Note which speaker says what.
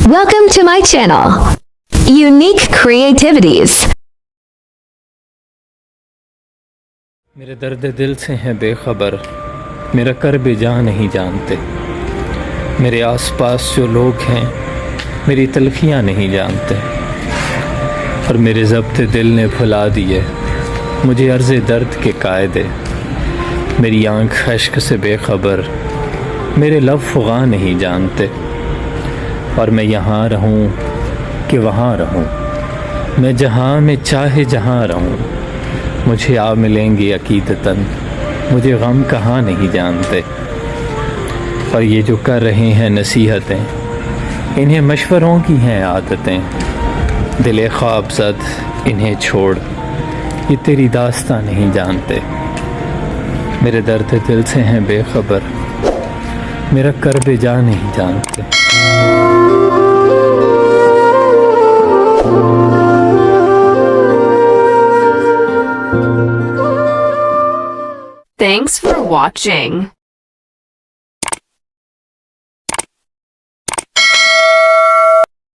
Speaker 1: Welcome to my channel. Unique Creativities.
Speaker 2: मेरे दर्द दिल से हैं बेखबर, मेरा कर्ब जां नहीं जानते। मेरे आसपास जो लोग हैं मेरी तलखियाँ नहीं जानते, और मेरे ज़ब्त दिल ने भुला दिए मुझे अर्ज़ दर्द के कायदे। मेरी आँख अश्क से बेखबर, मेरे लब फ़ुग़ा नहीं जानते। और मैं यहाँ रहूँ कि वहाँ रहूँ, मैं जहाँ में चाहे जहाँ रहूँ, मुझे आ मिलेंगे अकीदतन, मुझे गम कहाँ नहीं जानते। और ये जो कर रहे हैं नसीहतें, इन्हें मशवरों की हैं आदतें। दिल ख्वाब ज़द इन्हें छोड़, ये तेरी दास्तां नहीं जानते। मेरे दर्द दिल से हैं बेखबर, मेरा कर्ब जा नहीं जानते।
Speaker 3: Thanks for watching.